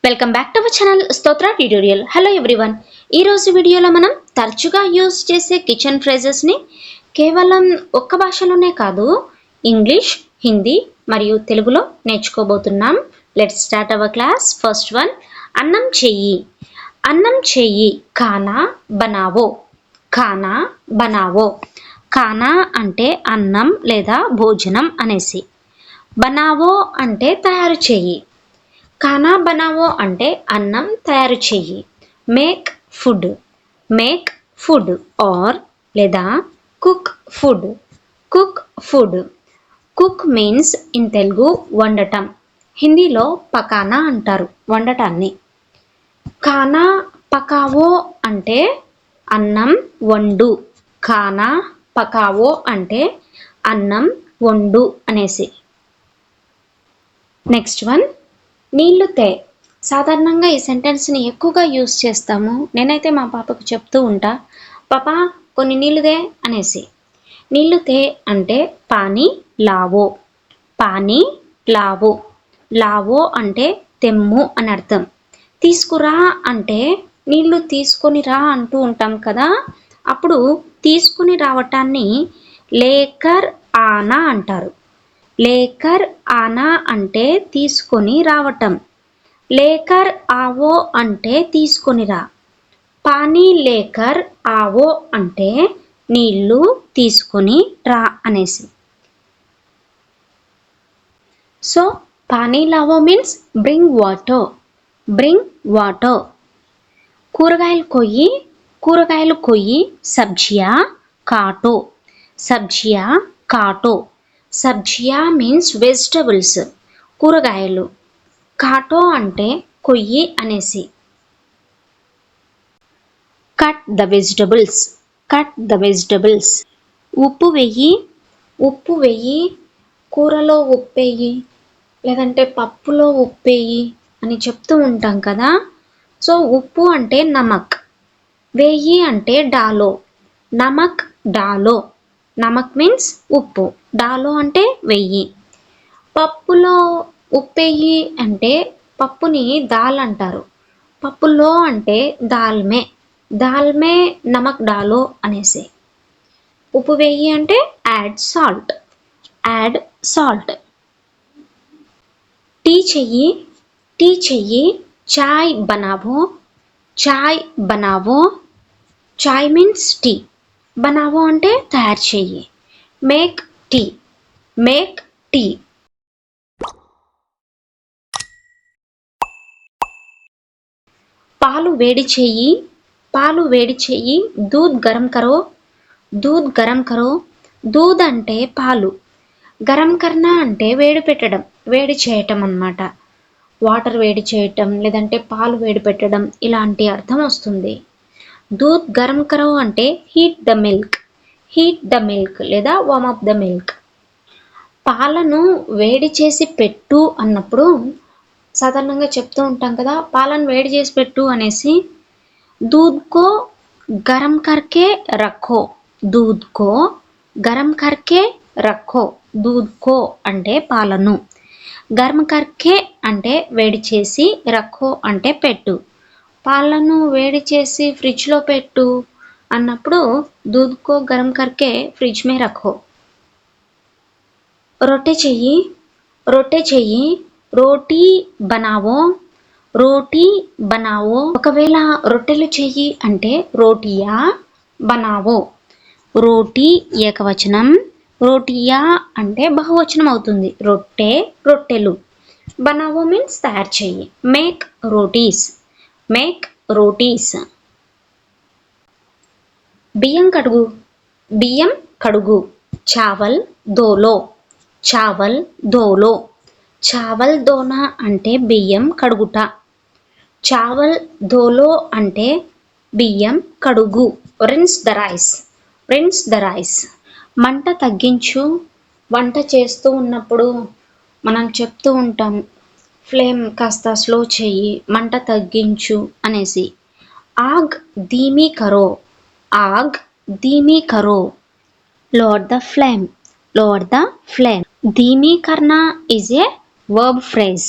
Welcome back to our channel స్తోత్ర tutorial. Hello everyone. ఈ రోజు వీడియోలో మనం తరచుగా యూజ్ చేసే కిచెన్ ఫ్రేజెస్ ని కేవలం ఒక్క భాషలోనే కాదు, ఇంగ్లీష్, హిందీ మరియు తెలుగులో నేర్చుకోబోతున్నాం. Let's start our class. First one, అన్నం చెయ్యి. అన్నం చెయ్యి. ఖానా బనావో. ఖానా బనావో. ఖానా అంటే అన్నం లేదా భోజనం అనేసి. బనావో అంటే తయారు చెయ్యి. ఖానా బనావో అంటే అన్నం తయారు చెయ్యి. Make food. Make food or లేదా cook food. Cook food. Cook means in Telugu వండటం. హిందీలో పకానా అంటారు వండటాన్ని. ఖానా పకావో అంటే అన్నం వండు. ఖానా పకావో అంటే అన్నం వండు అనేసి. నెక్స్ట్ వన్, నీళ్లు తే. సాధారణంగా ఈ సెంటెన్స్ని ఎక్కువగా యూస్ చేస్తాము. నేనైతే మా పాపకు చెప్తూ ఉంటా, పాపా కొన్ని నీళ్లు దే అనేసి. నీళ్లు తే అంటే pani Lao. Pani Lao. Lao అంటే తెమ్ము అని అర్థం. తీసుకురా అంటే నీళ్లు తీసుకొని రా అంటూ ఉంటాం కదా, అప్పుడు తీసుకుని రావటాన్ని లేకర్ ఆనా అంటారు. లేకర్ ఆనా అంటే తీసుకొని రావటం. లేకర్ ఆవో అంటే తీసుకొని రా. పానీ లేకర్ ఆవో అంటే నీళ్లు తీసుకొని రా అనేసి. So pani Lao means bring water. Bring water. కూరగాయలు కొయ్యి. కూరగాయలు కొయ్యి. సబ్జియా కాటో. సబ్జియా కాటో. సబ్జియా మీన్స్ వెజిటబుల్స్, కూరగాయలు. కాటో అంటే కొయ్యి అనేసి. Cut the vegetables. Cut the vegetables. ఉప్పు వెయ్యి. ఉప్పు వెయ్యి. కూరలో ఉప్పేయి లేదంటే పప్పులో ఉప్పేయి అని చెప్తూ ఉంటాం కదా. సో ఉప్పు అంటే నమక్. వెయ్యి అంటే డాలో. నమక్ డాలో. నమక్ మీన్స్ ఉప్పు. డాలో అంటే వెయ్యి. పప్పులో ఉప్పేయి అంటే పప్పుని దాల్ అంటారు. పప్పులో అంటే దాల్మే. దాల్మే నమక్ డాలో అనేసి. ఉప్పు వెయ్యి అంటే add salt. Add salt. Tea చెయ్యి. టీ చెయ్యి. చాయ్ బనావో. చాయ్ బనావో. చాయ్ మీన్స్ టీ. బనావో అంటే తయారు చెయ్యి. Make tea. Make tea. పాలు వేడి చెయ్యి. పాలు వేడి చెయ్యి. దూద్ గరం కరో. దూద్ గరం కరో. దూద్ అంటే పాలు. గరం కర్నా అంటే వేడి పెట్టడం, వేడి చేయటం అన్నమాట. వాటర్ వేడి చేయటం లేదంటే పాలు వేడి పెట్టడం ఇలాంటి అర్థం వస్తుంది. దూద్ గరం కరో అంటే heat the milk. Heat the milk లేదా వార్మ్ అప్ ద మిల్క్. పాలను వేడి చేసి పెట్టు అన్నప్పుడు సాధారణంగా చెప్తూ ఉంటాం కదా, పాలను వేడి చేసి పెట్టు అనేసి. दूध को गरम करके रखो. दूध को गरम करके रखो. दूध को అంటే పాలను, గరం కర్కే అంటే వేడి చేసి, రఖో అంటే పెట్టు. పాలను వేడి చేసి ఫ్రిడ్జ్లో పెట్టు అన్నప్పుడు दूध को गरम करके फ्रिज में रखो. రొట్టె చెయ్యి. రొట్టె చెయ్యి. రోటీ బనావో. రోటీ బనావో. ఒకవేళ రొట్టెలు చెయ్యి అంటే రోటియా బనావో. రోటీ ఏకవచనం, రోటియా అంటే బహువచనం అవుతుంది. రొట్టె రొట్టెలు. బనావో మీన్స్ తయారు చెయ్యి. మేక్ రోటీస్. మేక్ రోటీస్. బియ్యం కడుగు. బియ్యం కడుగు. చావల్ దోలో. చావల్ దోలో. చావల్ దోనా అంటే బియ్యం కడుగుట. చావల్ ధోలో అంటే బియ్యం కడుగు. Rinse the rice. Rinse the rice. మంట తగ్గించు. వంట చేస్తూ ఉన్నప్పుడు మనం చెప్తూ ఉంటాం, ఫ్లేమ్ కాస్త స్లో చెయ్యి, మంట తగ్గించు అనేసి. ఆగ్ ధీమీ కరో. ఆగ్ ధీమీ కరో. Lower the flame. Lower the flame. ధీమీ కర్నా is a verb phrase.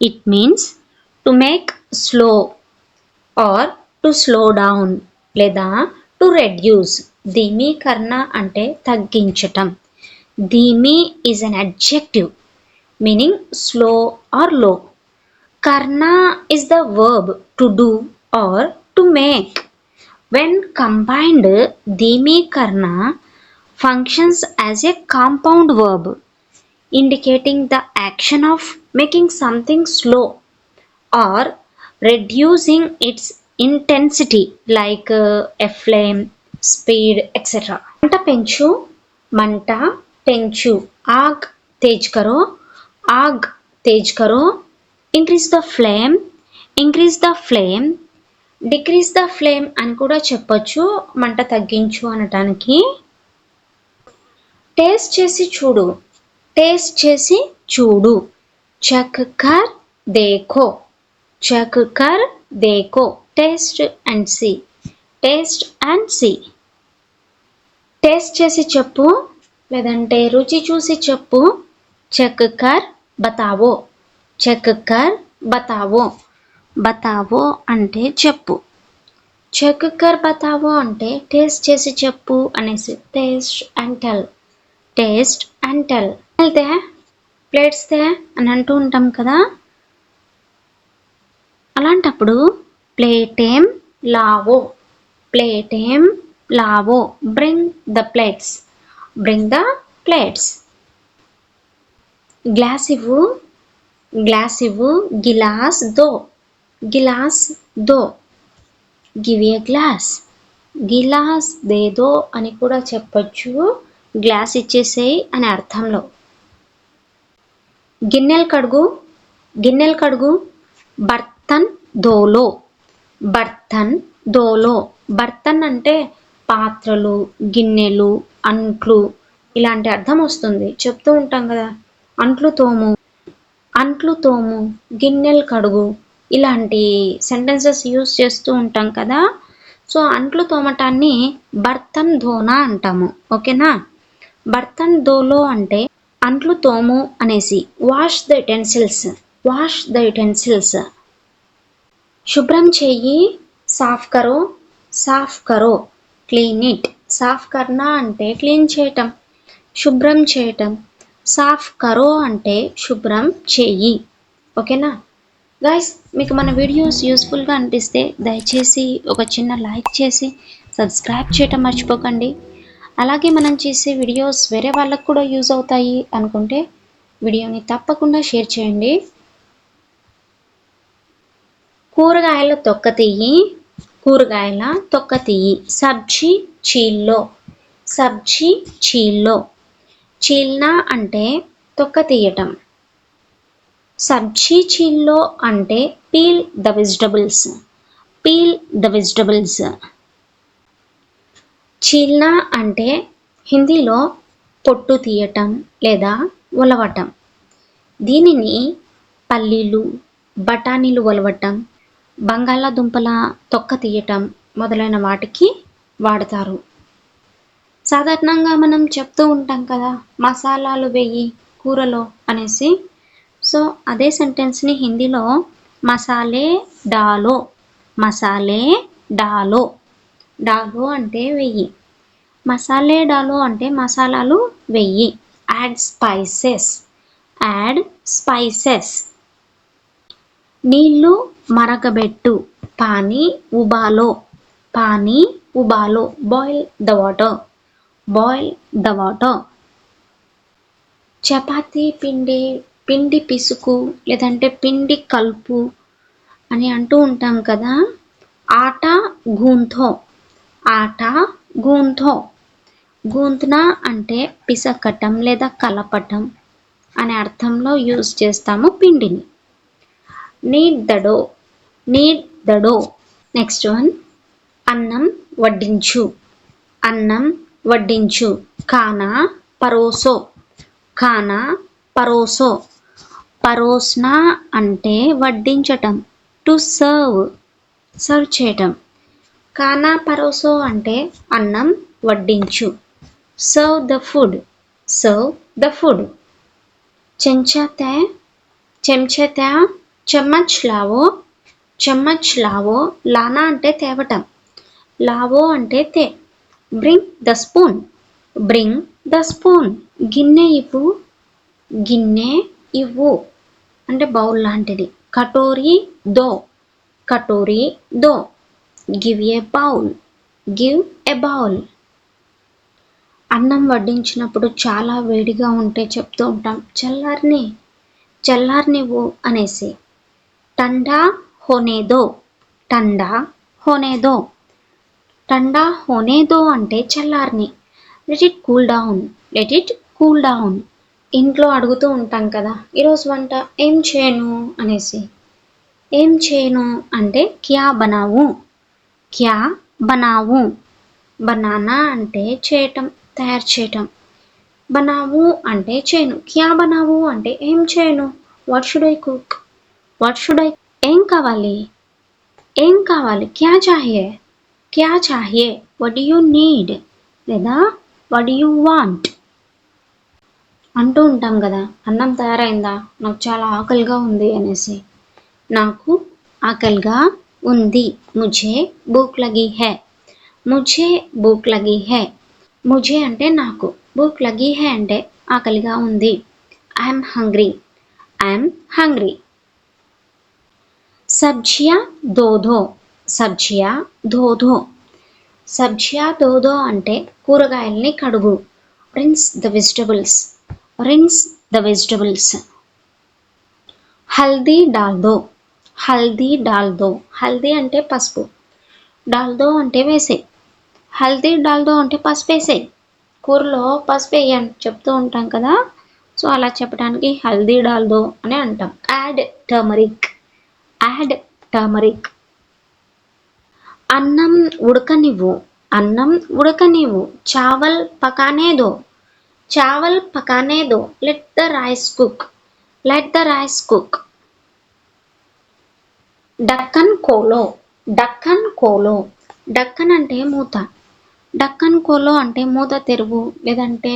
It means to make slow or to slow down లేదా టు రెడ్యూస్. ధీమీకరణ అంటే తగ్గించటం. ధీమీ is an adjective meaning slow or low. కర్ణ is the verb to do or to make. When combined, dhimi-karna functions as a compound verb indicating the action of making something slow or reducing its intensity like a flame, speed, etc. Manta penchu, manta penchu. Aag tej karo, aag tej karo. Increase the flame, increase the flame. Decrease the flame అని కూడా చెప్పొచ్చు మంట తగ్గించు అనటానికి. Taste చేసి చూడు, taste చేసి చూడు. చెక్ కర్ దేఖో, చెక్ కర్ దేఖో. Taste and see, taste and see. Taste చేసి చెప్పు లేదంటే రుచి చూసి చెప్పు. చెక్ కర్ బతావో, చెక్ కర్ బతావో. బతావో అంటే చెప్పు. చెక్ కర్ బతావో అంటే టేస్ట్ చేసి చెప్పు అనేసి. Taste and tell, taste and tell. వెళ్తే ప్లేట్స్ తే అని అంటూ ఉంటాం కదా, అలాంటప్పుడు ప్లేటేం లావో, ప్లేటేం లావో. Bring the plates, bring the plates. Glass ఇవ్వు, గ్లాస్ ఇవ్వు. గిలాస్ దో, గిలాస్ దో. గివ్ ఏ గ్లాస్, గిలాస్ దేదో అని కూడా చెప్పొచ్చు. గ్లాస్ ఇచ్చేసేయి అనే అర్థంలో. గిన్నెలు కడుగు, గిన్నెలు కడుగు. బర్తన్ ధోలో, బర్తన్ ధోలో. బర్తన్ అంటే పాత్రలు, గిన్నెలు, అంట్లు ఇలాంటి అర్థం వస్తుంది. చెప్తూ ఉంటాం కదా, అంట్లు తోము, అంట్లు తోము, గిన్నెలు కడుగు, ఇలాంటి సెంటెన్సెస్ యూస్ చేస్తూ ఉంటాం కదా. సో అంట్లు తోమటాన్ని బర్తన్ ధోనా అంటాము. ఓకేనా. బర్తన్ ధోలో అంటే అంట్లు తోము అనేసి. Wash the utensils, wash the utensils. శుభ్రం చెయ్యి, సాఫ్ కరో, సాఫ్ కరో. Clean it. సాఫ్ కర్నా అంటే క్లీన్ చేయటం, శుభ్రం చేయటం. సాఫ్ కరో అంటే శుభ్రం చెయ్యి. ఓకేనా గైస్, మీకు మన వీడియోస్ యూస్ఫుల్గా అనిపిస్తే దయచేసి ఒక చిన్న లైక్ చేసి సబ్స్క్రైబ్ చేయటం మర్చిపోకండి. అలాగే మనం చేసే వీడియోస్ వేరే వాళ్ళకు కూడా యూజ్ అవుతాయి అనుకుంటే వీడియోని తప్పకుండా షేర్ చేయండి. కూరగాయల తొక్క తీయి, కూరగాయల తొక్క తీయి. సబ్జీ చీల్లో, సబ్జీ చీల్లో. చీల్నా అంటే తొక్క తీయటం. సబ్జీ చీల్లో అంటే peel the vegetables, peel the vegetables. చీల్నా అంటే హిందీలో పొట్టు తీయటం లేదా ఒలవటం. దీనిని పల్లీలు, బఠానీలు ఒలవటం, బంగాళాదుంపల తొక్క తీయటం మొదలైన వాటికి వాడతారు. సాధారణంగా మనం చెప్తూ ఉంటాం కదా, మసాలాలు వెయ్యి కూరలో అనేసి. సో అదే సెంటెన్స్ని హిందీలో మసాలే డాలో, మసాలే డాలో. డాలో అంటే వెయ్యి, మసాలే డాలో అంటే మసాలాలు వెయ్యి. Add spices, add spices. నీళ్ళు మరగబెట్టు. పానీ ఉబాలో, పానీ ఉబాలో. Boil the water, boil the water. Chapati పిండి, పిండి పిసుకు లేదంటే పిండి కలుపు అని అంటూ ఉంటాం కదా. ఆటా గూంథో, ఆటా గూంథో. గూంత్నా అంటే పిసకటం లేదా కలపటం అనే అర్థంలో యూజ్ చేస్తాము పిండిని. Knead the dough, knead the dough. Next one, అన్నం వడ్డించు, అన్నం వడ్డించు. ఖానా పరోసో, ఖానా పరోసో. పరోస్నా అంటే వడ్డించటం, టు సర్వ్, సర్వ్ చేయటం. ఖానా పరోసో అంటే అన్నం వడ్డించు. Serve the food, serve the food. చెంచా తే, చెంచా తే. చమ్మచ్ లావో, చమ్మచ్ లావో. లానా అంటే తేవటం, లావో అంటే తే. Bring the spoon, bring the spoon. గిన్నె ఇవ్వు, గిన్నె ఇవ్వు అంటే బౌల్ లాంటిది. కటోరీ దో, కటోరీ దో. Give a bowl, give a bowl. అన్నం వడ్డించినప్పుడు చాలా వేడిగా ఉంటే చెప్తూ ఉంటాం చల్లారిని, చల్లారనివ్వు అనేసి. టండా హోనే దో, టండా హోనే దో. టండా హోనే దో అంటే చల్లారిని. Let it cool down, let it cool down. ఇంట్లో అడుగుతూ ఉంటాం కదా ఈరోజు వంట ఏం చేయను అనేసి. ఏం చేయను అంటే క్యా బనావు, క్యా బనావు. బనానా అంటే చేయటం, తయారు చేయటం. బనావు అంటే చేయను, క్యా బనావు అంటే ఏం చేయను. What should I cook, what should I. ఏం కావాలి, ఏం కావాలి. క్యా చాహియే, క్యా చాహియే. వాట్ డు యూ నీడ్ లేదా వాట్ డు యూ వాంట్ అంటూ ఉంటాం కదా. అన్నం తయారైందా, నాకు చాలా ఆకలిగా ఉంది అనేసి. నాకు ఆకలిగా ఉంది, ముఝే భూక్ లగి హై, ముఝే భూక్ లగి హై. ముఝే అంటే నాకు, భూక్ లగి హై అంటే ఆకలిగా ఉంది. I'm hungry, I'm hungry. సబ్జియా దో దో, సబ్జియా దో దో. సబ్జియా దో దో అంటే కూరగాయల్ని కడుగు. Rinse the vegetables, rinse the vegetables. హల్దీ డాల్ దో, హల్దీ డాల్ దో. హల్దీ అంటే పసుపు, డాల్ దో అంటే వేసే. హల్దీ డాల్ దో అంటే పసుపు వేసే. కూరలో పసుపు వేయని చెప్తూ ఉంటాం కదా, సో అలా చెప్పడానికి హల్దీ డాల్ దో అని అంటాం. Add turmeric, add turmeric. అన్నం ఉడకనివ్వు, అన్నం ఉడకనివ్వు. చావల్ పకానే దో, చావల్ పకానే దో. Let the rice cook, let the rice cook. డక్కన్ కోలో, డక్కన్ కోలో. డక్కన్ అంటే మూత, డక్కన్ కోలో అంటే మూత తెరువు లేదంటే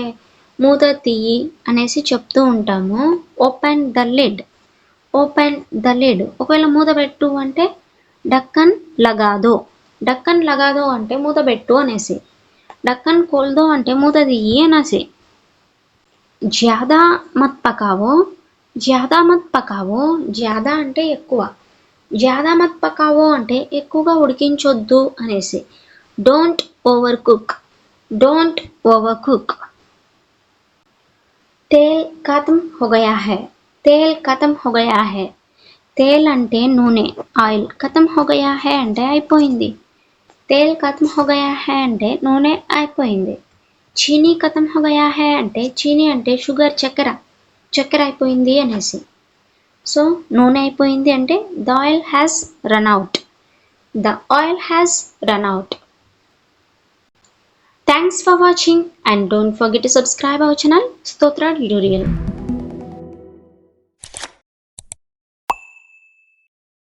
మూత తీయి అనేసి చెప్తూ ఉంటాము. Open the lid, open the lid. ఒకవేళ మూత పెట్టు అంటే డక్కన్ లగాదో, డక్కన్ లగాదో అంటే మూత పెట్టు అనేసి. డక్కన్ కోల్దో అంటే మూత తీయి అనేసి. జ్యాదా మత్ పకావో, జ్యాదా మత్ పకావో. జ్యాదా అంటే ఎక్కువ, జ్యాదా మత్ పకావో అంటే ఎక్కువగా ఉడికించొద్దు అనేసి. Don't overcook, don't overcook. తేల్ ఖతమ్ హో గయా హై, తేల్ ఖతమ్ హో గయా హై. తేల్ అంటే నూనె, ఆయిల్. ఖతమ్ హో గయా హై అంటే అయిపోయింది. తేల్ ఖతమ్ హో గయా హై అంటే నూనె అయిపోయింది. చీనీ ఖతమ్ హో గయా హై అంటే చీనీ అంటే షుగర్, చక్కెర, చక్కెర అయిపోయింది అనేసి. సో నూనె అయిపోయింది అంటే the oil has run out, the oil has run out. Thanks for watching and don't forget to subscribe our channel Stotra Tutorial.